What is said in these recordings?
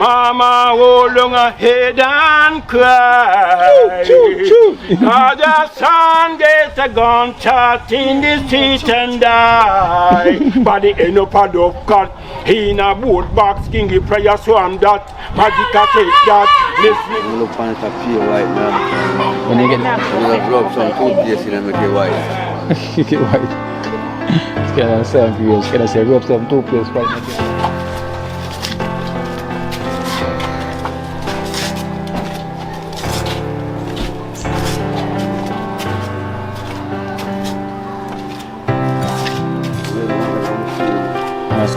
Mama, hold on her head and cry. Cause the son gets a gunshot in the street and die. Body end up a dove cut. He in a boat box, kingy prayer swam that. Magic a take that. Listen. Look on it a pure white man. When you get You rub some toothpaste in and make it white. you get white. It's kind of sound for you. It's kind of say rub some toothpaste white. Make it.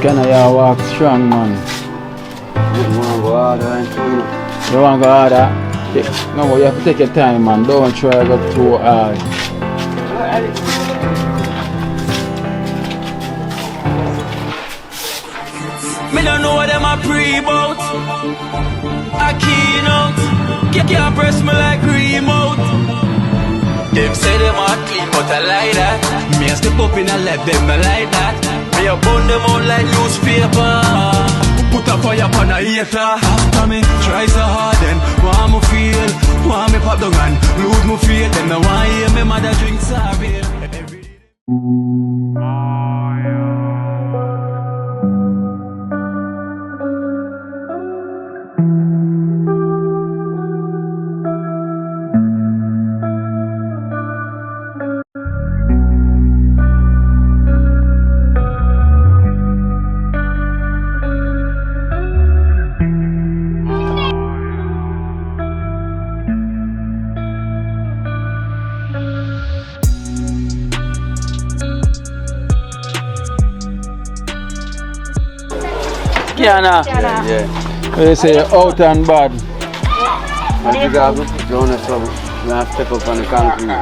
Scanner, you walk strong, man. You want to go harder and so You want to go harder? No, but you have to take your time, man. Don't try to go too hard. Me don't know what them a pre-bout. A keynote. Can't press me like remote. Them say them a clean, but I like that. Me a step up in a left, them not like that. Me a burn them out like newspaper. Put a fire upon a hater. After me try so hard, then want me feel, want me pop down and lose me faith. Them no want hear me mother drink sorry. Kiana, yeah. they say out and bad. And you got to put down some. You have to step up on the concrete, man.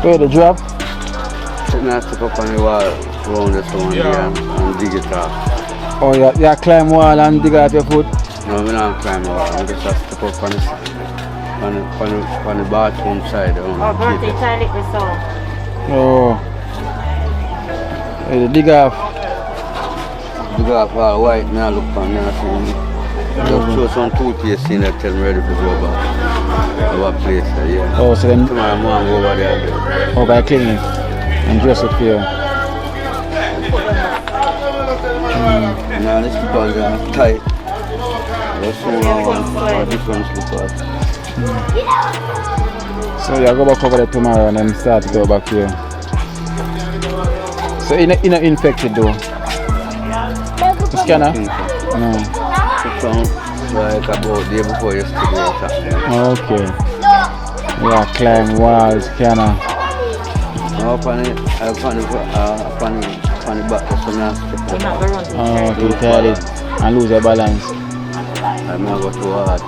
Where the drop? You have to step up on the wall, round this one, and dig it off. Oh, you climb wall and dig out your foot? No, we don't climb the wall. We just have to step up on the bathroom side. Birthday toilet we saw. Oh. You dig off. Dig off all white, now look for me. Just throw some toothpaste in there, tell me ready for go back. Our place, yeah. Oh, so then Tomorrow morning go over there. over by clinic and dress it for you. Now the slippers are tight. That's so different slippers. So you go back over there tomorrow and then start to go back here. So you're not infected though? The scanner? No. Some like about day before yesterday. Okay. Yeah, climb walls, scanner. Up on the back of some Oh, to tell it and lose your balance. I'm not go too hard.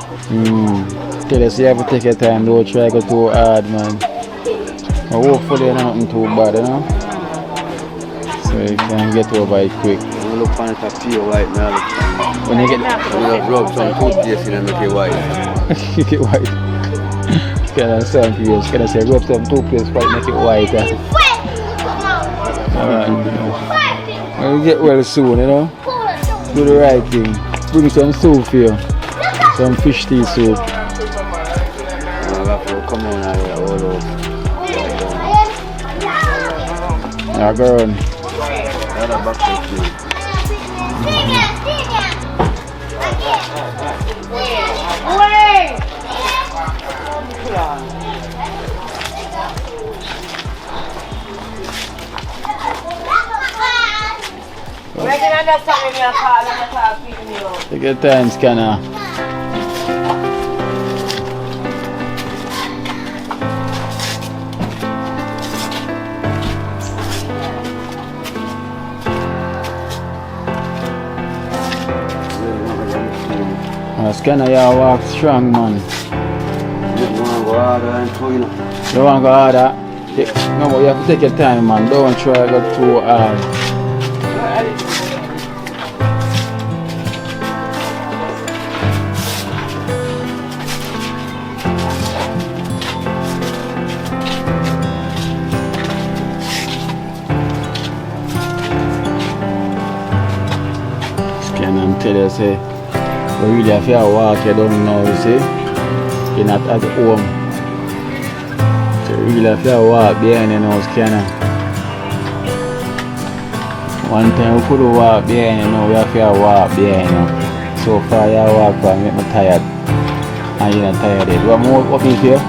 Tell us you have to take your time, don't try to go too hard, man. But hopefully it's nothing too bad, you know? So you can get over it quick. You look on it a pure white now. When you get You rub some toothpaste in and make it white. you get white. Can I sound for you? Can I say rub some toothpaste white, make it white? Alright. When you get well soon, you know? Do the right thing. Bring some soup for you. Some fish tea soup. And I have to come on out here all over. Yeah, go on. Another back to you. Take your time, scanner. Scanner, you walk strong, man. You want to go harder and so you know. You want to go harder? No, but you have to take your time, man. Don't try to go too hard. weekend and tell you say we really have to walk here down now, you see. You're not at home. So we really have to walk behind the house, kinda. One time we could walk behind, you know, we have to walk behind, you know. So far you walk and make me tired. And you're not tired yet. What more up in here?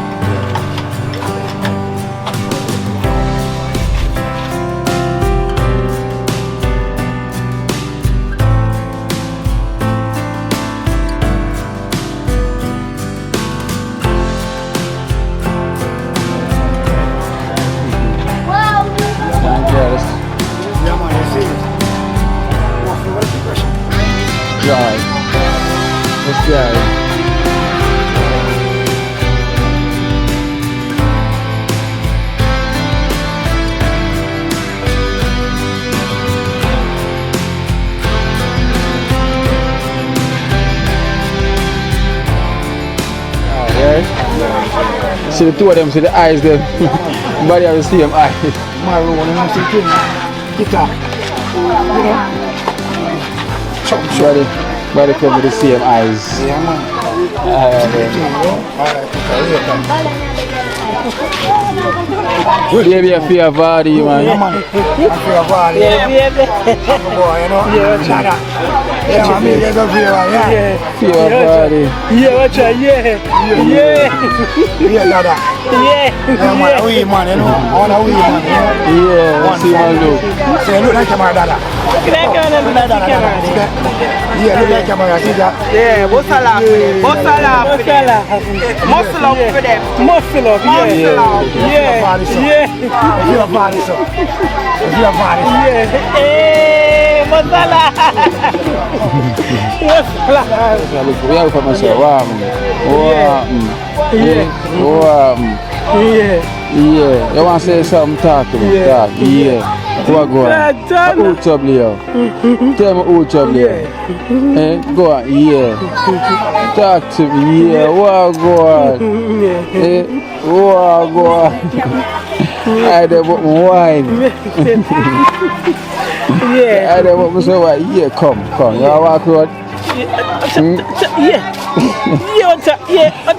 Right. Let's go. See the two of them, see the eyes there. Body have the same eye. Maroon and I'm thinking guitar. You know? Body come with the same eyes. Yeah, man. Baby, I feel body, man. Yeah, man. I feel bad. Yeah, baby. Boy, you know? Yeah, Nada. Yeah, man, me get up here, yeah. Feel body. Yeah, watch out, yeah. Yeah. Yeah, Nada. Yeah, man, a wee man, you know? I want a wee man, you know? Yeah, see my look. Say, look like my dada. Look like my dada. Yeah, look like my see that? Yeah, Bossala. Bossala. Muscle up for them. Muscle up, yeah. Yeah. You're body, so. You're body, so. Yeah. Hey, Bossala. Bossala. We have for myself. Wow. Yeah. Yeah. You want to say something? Talk to me. Talk. Yeah. What go on? Who trouble you? Tell me who trouble you? Eh? Go on. Yeah. Talk to me. Yeah. What go on? Eh? What go on? I don't want wine. Yeah. I don't want to say what? Yeah. Come. You walk road. Yeah.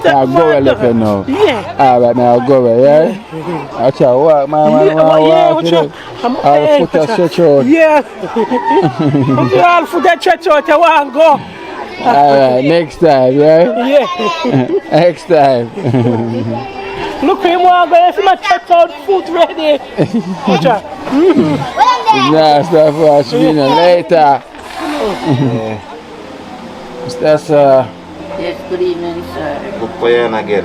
I'll go well if you know. Yeah. Alright, now I'll go well, yeah? I'll try to walk, man. I'll put a stretch out. Yeah. I'll put that stretch out, I want to go. Alright, next time, yeah? Yeah. Next time. Look him want to go, see my stretch out, foot ready. Watch out. Nah, stop watching me later. That's Yes, good evening, sir. Look for you again.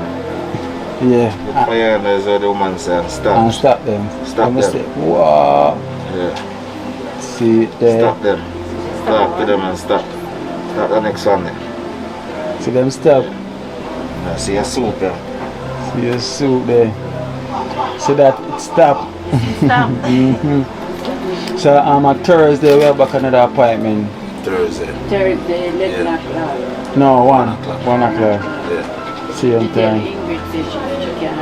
yeah. Look for you as the woman said. And Stop. stop them. Stop Let me them. see. Wow. Yeah. See there. Stop them. Stop to them and stop. Stop the next one then. See them stop. Now see a soup there. See your suit there. See that it stop. Stop. So on Thursday we have back another appointment. Thursday. Thursday, 11 o'clock. No, 1 o'clock. Yeah. See you on Tell time. Ingrid that she can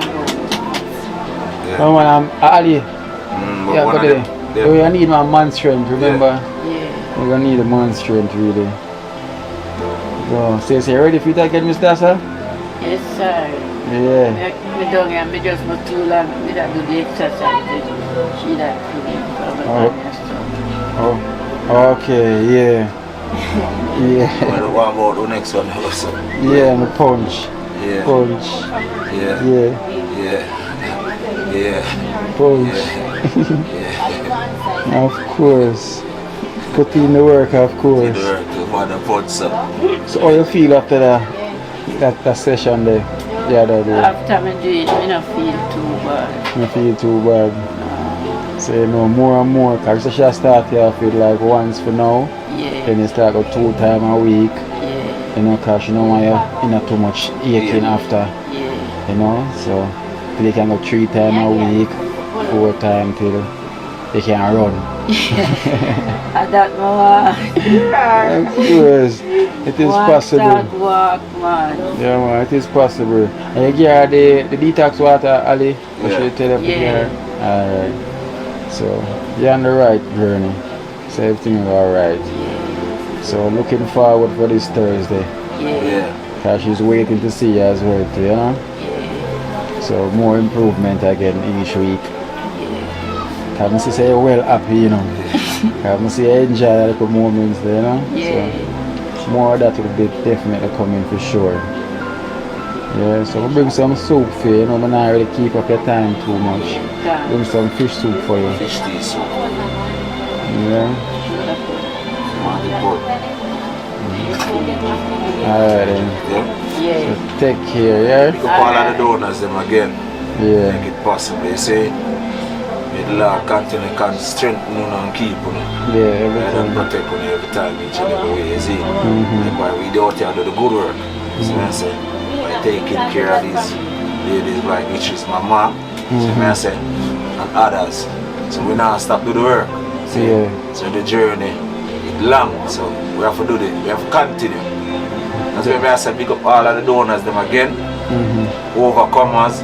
go. Come on, Ali. But Yeah, one go of there. them- We're gonna need my man strength, remember? Yeah. We're gonna need a man strength, really. So, say, ready for that again, Mr. Sir? Yes, sir. Yeah. Me down here, me just not too long. Me that do the exercise. She that do the Oh, okay, yeah. Yeah. What about the next one also? Yeah, and the punch. Yeah. Punch. Yeah. Yeah. Yeah. Yeah. Punch. Of course. Put in the work, of course. So how you feel after that session there? The other day? After me do it, me not feel too bad. You feel too bad. So you know more and more, because you should start here with like once for now. Yeah. Then you start go 2 times a week. Yeah. You know, because you don't want you not too much aching after. Yeah. You know, so till you can go 3 times a week, 4 times till you can run. I don't know. Of course, it is possible. Start walk, man. Yeah, man, it is possible. And you get the detox water, Ali? What should you tell them? Yeah. Alright. So, you're on the right journey. So everything is alright. So looking forward for this Thursday. Yeah. Because she's waiting to see you as well too, you know? So more improvement again each week. Come see say you're well happy, you know. Come see you enjoy the good moments there, you know? Yeah. So more of that will be definitely coming for sure. Yeah, so we'll bring some soup for you, you know, but not really keep up your time too much. Bring some fish soup for you. Fish tea soup. Yeah. Alright then. Yeah. So take care, yeah? Pick up all of the donors them again. Yeah. Make it possible. You see, may the Lord continue to strengthen you and keep you. Yeah, And everything. protect you every time, each and every way, you see. That's why we do out here do the good work. See what I say? By taking care of these ladies like which is my mom, see what I say? And others. So we now stop do the work. See? Yeah. So the journey is long, so we have to do it. We have to continue. That's why I said pick up all of the donors them again. Overcomers.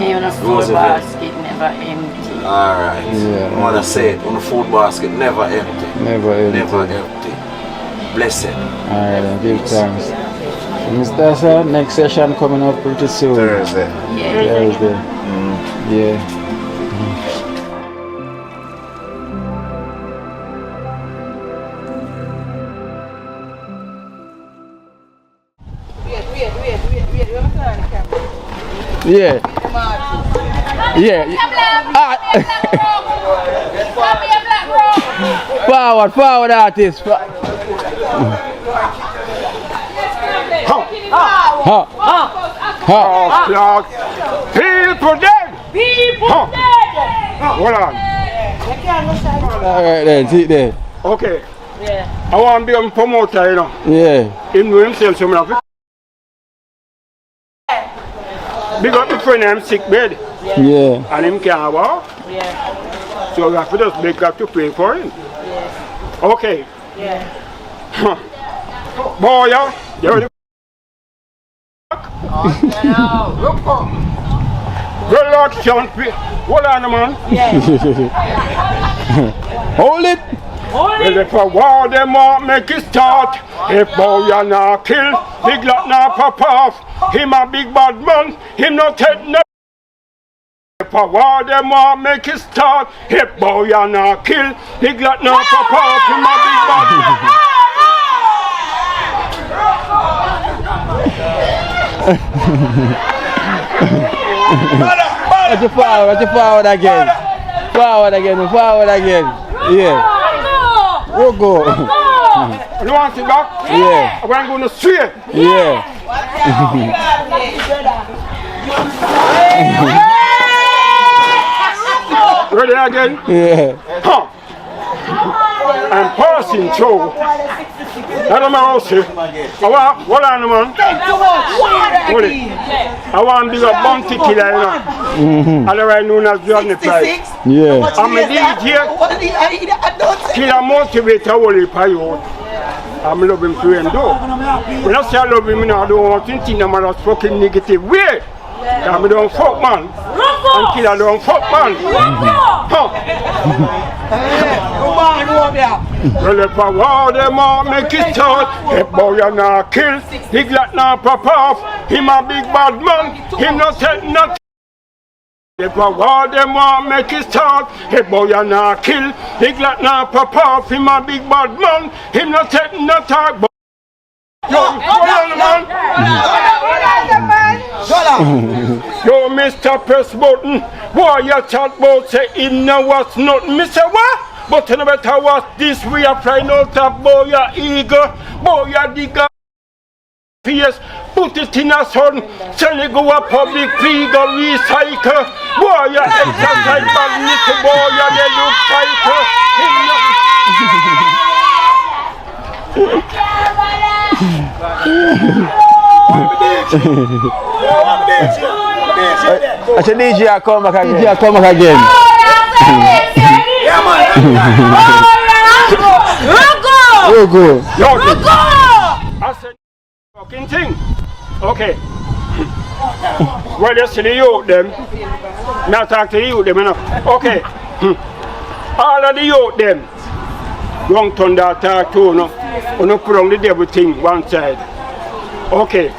Even a food basket never empty. Alright. Yeah. Mother said on the food basket never empty. Never empty. Never empty. Blessed. Alright then, give thanks. So, Mr. Sir, next session coming up pretty soon. Thursday. Yeah. Thursday. Yeah. Yeah. Yeah. Forward artist. Clark. People dead. People dead. Hold on. Alright then, sit there. Okay. Yeah. I want to be a promoter, you know. Yeah. Him know himself, so I have big up the friend him sick bed. Yeah. And him can't walk. Yeah. So we have to just make up to pay for him. Yes. Okay. Yeah. Boy, yeah. You ready? Good luck, Sean. Hold on, man. Hold it. Well, if a war them want make it start, if boy ya not kill, big lot not pop off. Him a big bad man, him not take no. If a war them want make it start, if boy ya not kill, big lot not pop off. Him a big bad man. Watch it forward again. Forward again. Yeah. We'll go. You want to back? Yeah. I'm going to straight. Yeah. Ready again? Yeah. Huh. I'm passing through. That's my house here. Hold on, man. Hold it. I want to be a bounty killer, you know. Otherwise known as Johnny Price. Yeah. I'm a DJ. Killer motivator, holy pie. I'm loving him to him, though. When I say I love him, I don't want to think I'm a fucking negative way. I don't fuck, man. And killer don't fuck, man. Huh. Well, if I want them all, make it start. If boy you not kill, he glad not pop off. Him a big bad man, him not take nothing. If I want them all, make it start. If boy you not kill, he glad not pop off. Him a big bad man, him not take no talk. Yo, yo, Mr. Press Button, boy, you chat about say him now was nothing. Me say what? But no matter what this we are flying out of boy, you eager, boy, you digger. Yes, put it in a sun, sell it go a public figure, recycle. Boy, you exercise, but little boy, you they look cycle. I said DJ come back again. DJ come back again. Rogo. I said fucking thing. Okay. Well, you see the youth them. Now talk to the youth them enough. Okay. All of the youth them. Young Thunder talk to no. Uno put on the devil thing one side. Okay.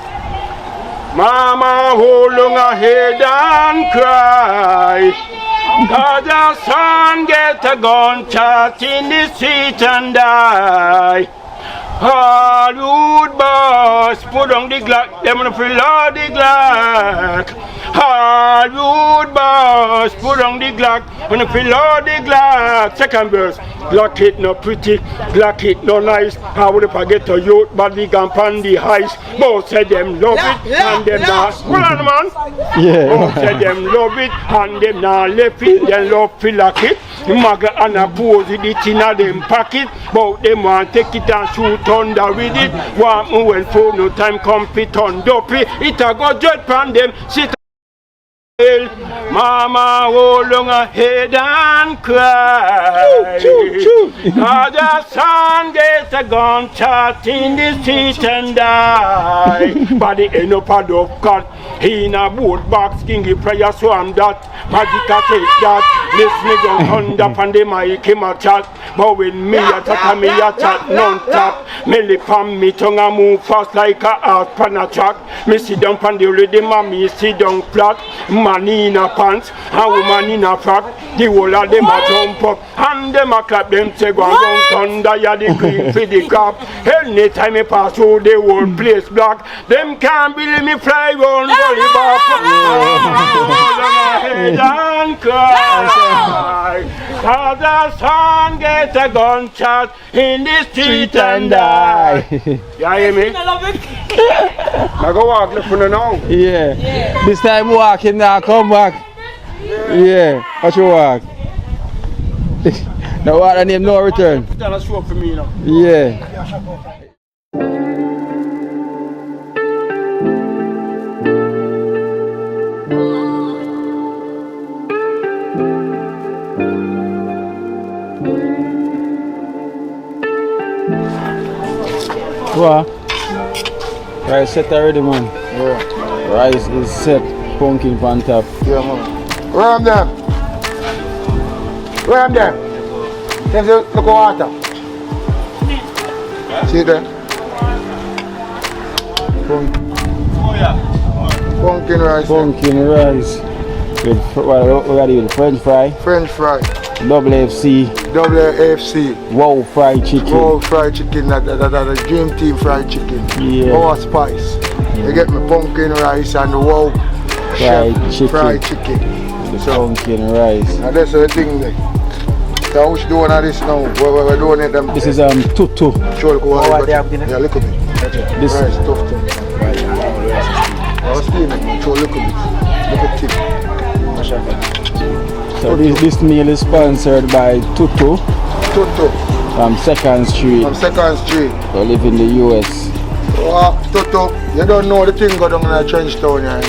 Mama hold on her head and cry. Cause her son get a gunshot in the street and die. Hollywood boss, put on the Glock, them gonna feel all the Glock. Hollywood boss, put on the Glock, gonna feel all the Glock. Second verse, Glock it no pretty, Glock it no nice. How would if I get a youth body gun pan the heist? Both said them love it and them not. Hold on man. Yeah. Both said them love it and them not left it, them love feel like it. Maggot and a pose with it in a them pocket. Both them want take it and shoot thunder with it. Want me when for no time come fit on dopey. It a go judge pan them. Sit Mama hold on her head and cry. Cause her son get a gunshot in the street and die. Body end up a dove cut. He in a boat box, kingy prayer swam that. Magic a take that. This nigga hand up and the mic him a chat. But when me a chat, me a chat non-stop. Me lip and me tongue a move fast like a heart pan a track. Me sit down pan the rhythm and me sit down flat. Man in a pants and woman in a frock. The whole of them a jump up and them a clap. Them say go and run thunder, ya the green for the crop. Anytime me pass through the whole place black. Them can't believe me fly round the back. Head and cry. Cause the son get a gunshot in the street and die. You hear me? I love it. I go walk left for now. Yeah. This time walking now, come back. Yeah. Watch you walk. Now what I name no return. Tell us show for me now. Yeah. What? Rice set already, man. Yeah. Rice is set. Pumpkin on top. Yeah, man. Where am them? Where am them? Them say, look at water. See there? Pumpkin rice. Pumpkin rice. With what we got with French fry. French fry. Double FC. Double AFC. Wow fried chicken. Wow fried chicken. That dream team fried chicken. Yeah. Wow spice. You get me pumpkin rice and the wow Fried chicken. fried chicken. The pumpkin rice. And that's the thing there. So how we doing all this now? We're doing it. This is tutu. Sure, look what they have. Yeah, look at me. This Rice tough thing. I'll steam it. Sure, look at me. Look at it. So this meal is sponsored by Tutu Toto from 2nd Street. from 2nd Street. They live in the US. Toto, you don't know the thing go down in the trench town here.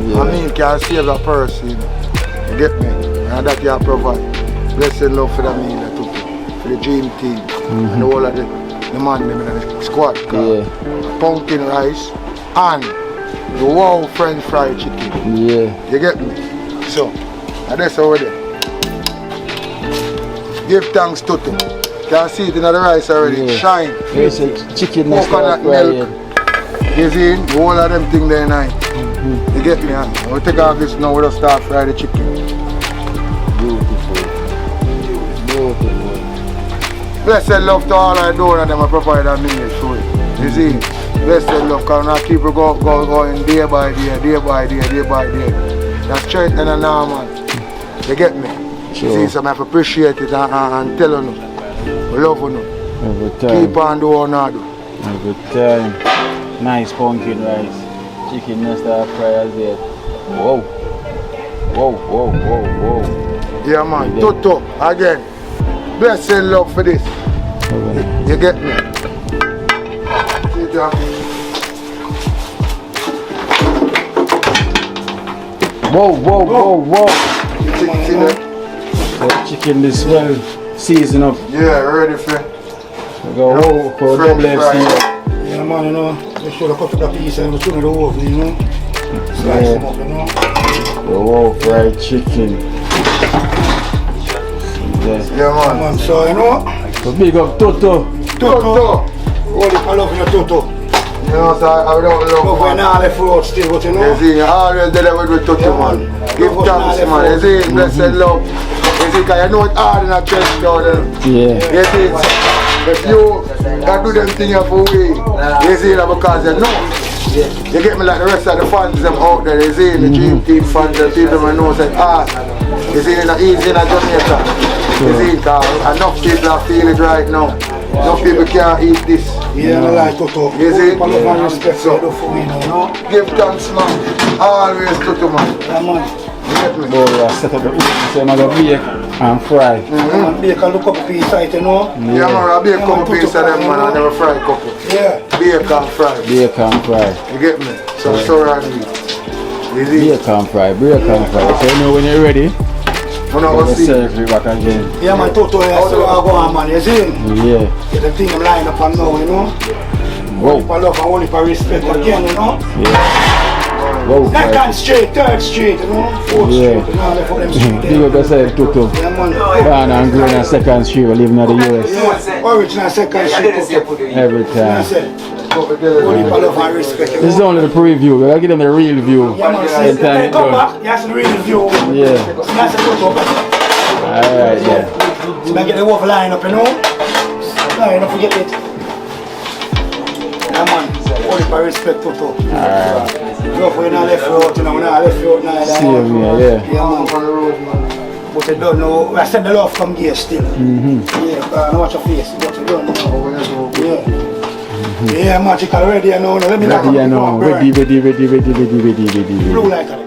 Yeah. I mean, can save a person. You get me? And that you provide. Blessed love for the meal, Toto. For the dream team. And the whole of the man them in the squad. Yeah. Pumpkin rice and the wow French fried chicken. Yeah. You get me? So, and that's over there. Give thanks to Toto. Can see it in the rice already. Yeah. Shine. There's a chicken that's Coconut milk. You see, the whole of them thing there night. You get me? Huh? We'll take off this now, we'll start fry the chicken. Beautiful. Beautiful. Blessed love to all I do and them I provide a meal for it. You see? Blessed love, because I keep it going day by day, day by day, day by day. That's straight and a normal. You get me? Sure. You see, so I have to appreciate it and tell you. We love you. Every time. Keep on doing what you do. Every time. Nice pumpkin rice. Chicken nesta fry as yet. Whoa. Whoa, whoa, whoa, whoa. Yeah man, Toto, again. Blessed love for this. Okay. You get me? See ya. Whoa, whoa, whoa, whoa. See that? The chicken is well seasoned up. Yeah, ready for We go whoa for French double fry. FC. Yeah, man, you know, make sure the cut the piece and put it in the oven, you know. Slice them up, you know. The whoa fried chicken. Yeah man. Man, so, you know, So big up Toto. Toto. only for love in the toto. You know, so I don't Love love when man. all left road still, but you know. You see, you always delivered with Tutu, man. Give thanks, man. You see, blessed love. You see, because you know it's hard in a church down there. Yeah. You see, if you can do them things for we, you see, that because you know. You get me like the rest of the fans them out there, you see, the Dream Team fans, the people that know say, you see, it's not easy in a Jamaica. You see, because enough people are feeling it right now. Enough people can't eat this. Yeah, I like Toto. You see? Love and respect for you for me now, no? Give thanks, man. Always Tutu, man. Yeah, man. You get me? Boy, I set up the so I'm gonna bake and fry. Man, bake a look up piece, right, you know? Yeah, man, I bake a couple pieces of them, man. I never fry a couple. Yeah. Bake and fry. Bake and fry. You get me? So, sorry, I need. You see? Bake and fry, break and fry. So you know when you're ready, When I was you seeing. serve it back again. Yeah, man, Toto, yeah, so I go on, man, you see? Yeah. Get the thing I'm lying up on now, you know? Whoa. For love and only for respect again, you know? Yeah. Whoa. Second street, third street, you know? Fourth Yeah. street, you know, left for them street Big there. up yourself, Tutu. Yeah, man. Born and grown on 2nd Street, we live in the US. Yeah, original second street, Toto. Every You know, time. say, only for love and respect, you know? This is only the preview, we gotta give them the real view. Yeah, man, Same time say, it come done. back, you have to read the view. Yeah. That's a Toto. Alright, yeah. So I get the wolf line up, you know? No, you don't forget it. Yeah, man. Only for respect, Toto. Alright. Love when I left you out, you know, when I left you out now. Same here, yeah. Yeah, man. But you don't know, I said the love come here still. Yeah, I don't watch your face, but you don't know. Yeah. Yeah, magic already, you know. Let me know. Ready, you know. Ready. Blue like that.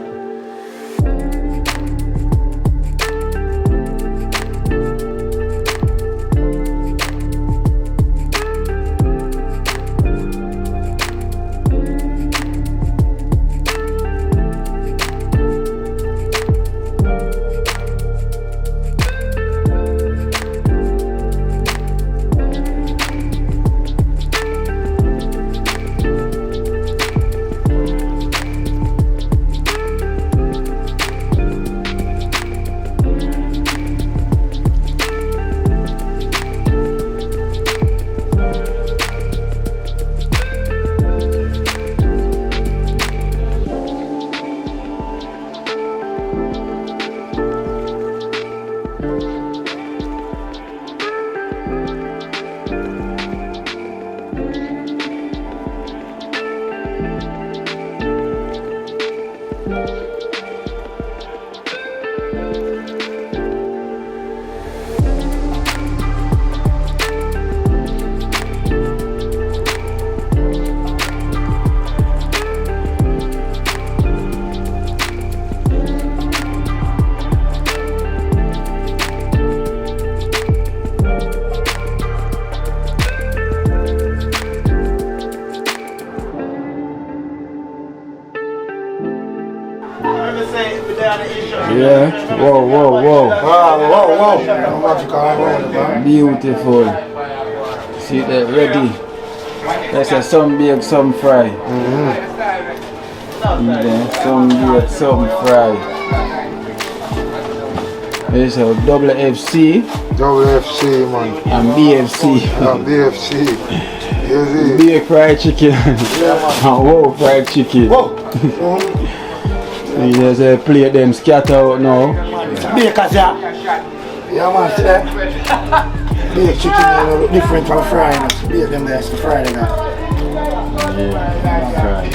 Yeah. Whoa. Wow. Magical. Beautiful. See that ready. That's a some bake, some fry. Then some bake, some fry. There's a double FC WFC, man. and BFC. BFC. You see? Bake fried chicken and wow fried chicken. Whoa. You just plate them scatter out now. Bakers, yeah. Yeah, man, see that? Bake chicken, you know, look different from frying. Bake them there, Friday now. Yeah, fried.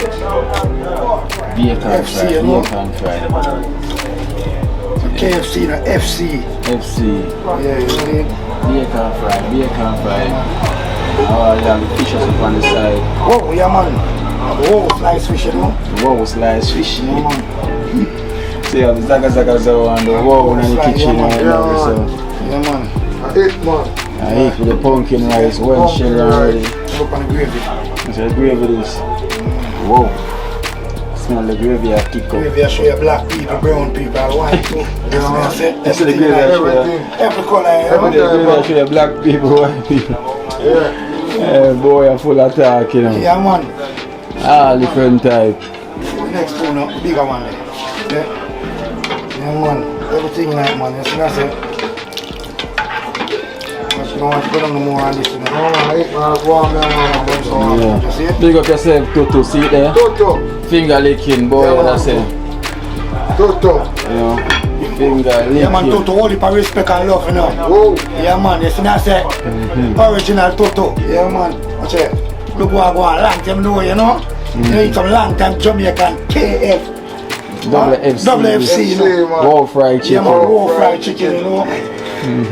Bake and FC, fried, you know? bake and fried. KFC, no, FC. FC, Yeah, you know it. bake and fried. Oh, yeah, the fish up on the side. Whoa, yeah, man. Whoa, slice fish, you know? Wow, slice fish. Yeah, man. See how the zaga and the wow in the kitchen and everything. So Yeah, man. I eat, man. I eat with the pumpkin rice, one shell already. Look on the gravy. So the gravy is. Wow. Smell the gravy I kick up. Gravy, I show you black people, brown people, white too. That's it. That's the gravy I show you. Every color, you The know? gravy I show you black people, white people. Yeah. Boy, I'm full of talk, you know. Yeah, man. All different type. Next one, no, bigger one there. Yeah. Yeah, man. Everything like, man. You see, that's it. don't want to put on no more on this. You know? No, man, it man, go on, man. So, you see it? Big up yourself, Toto. See it there? Toto. Finger licking, boy. Yeah, That's it. Toto. You know, finger licking. Yeah, man, Toto, all the respect and love, you know. Whoa. Yeah, man, you see me I say, original Toto. Yeah, man. Watch it. Look what I go on, long time know, you know. You know, some long time Jamaican KF. WFC. You know. Wow fried chicken. Yeah, man, raw fried chicken, you know.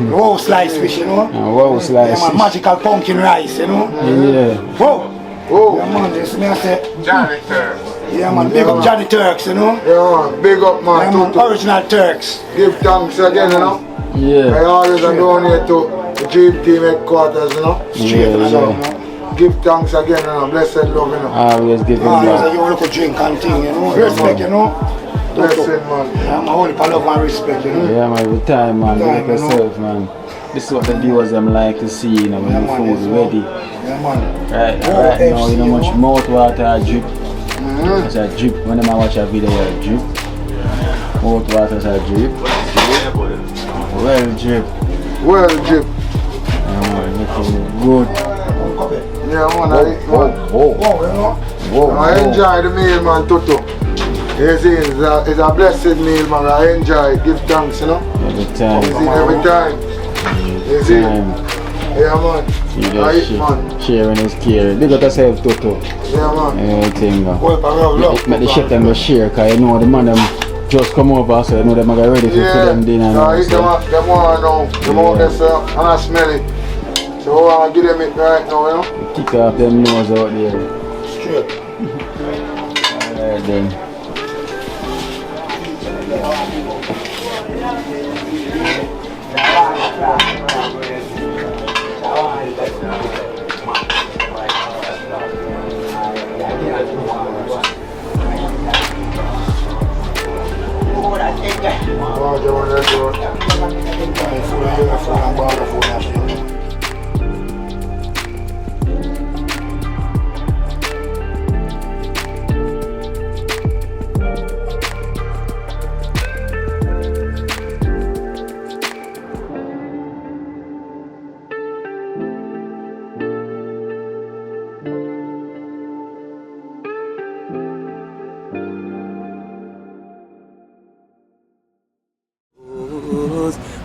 Raw sliced fish, you know. Raw sliced yeah, man, magical pumpkin rice, you know. Yeah. Whoa. Whoa. Yeah, man, you see me I say. Johnny Turks. Yeah, man, big up Johnny Turks, you know. Yeah, man, big up, man. Yeah, man, original Turks. Give thanks again, you know. Yeah. I always down here to the Dream Team headquarters, you know. Yeah. Give thanks again, you know. Blessed love, you know. Always give him back. You look a drink and thing, you know. Respect, you know. Blessed, man. Yeah, man, only for love and respect, you know. Yeah, man, every time, man. Big up yourself, man. This is what the viewers them like to see, you know, when the food is ready. Yeah, man. Right now, you know, much mouth water drip. It's a drip. When I watch a video, I drip. Mouth water is a drip. Well drip. Well drip. Looking good. Yeah, man, I eat, man. Whoa. I enjoy the meal, man, Toto. You see, it's a blessed meal, man. I enjoy it. Give thanks, you know. Every time. You see, every time. You see? Yeah, man. I eat, man. Sharing is caring. Big up yourself, Toto. Yeah, man. Everything. Make the chef them go share, because you know the man them just come over, so you know them are ready for them dinner. Yeah, eat them want now. Them out there, sir, and I smell it. So I want to give them it right now, you know. Kick off them nose out there. Straight. Alright then.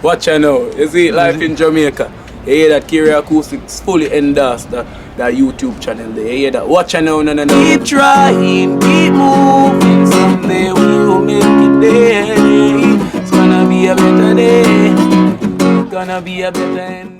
Watch I know, you see Life in Jamaica. You hear that Kerry Acoustics fully endorsed that YouTube channel there. You hear that? Watch I know, no. Keep trying, keep moving. Someday we will make it there. It's gonna be a better day. It's gonna be a better end.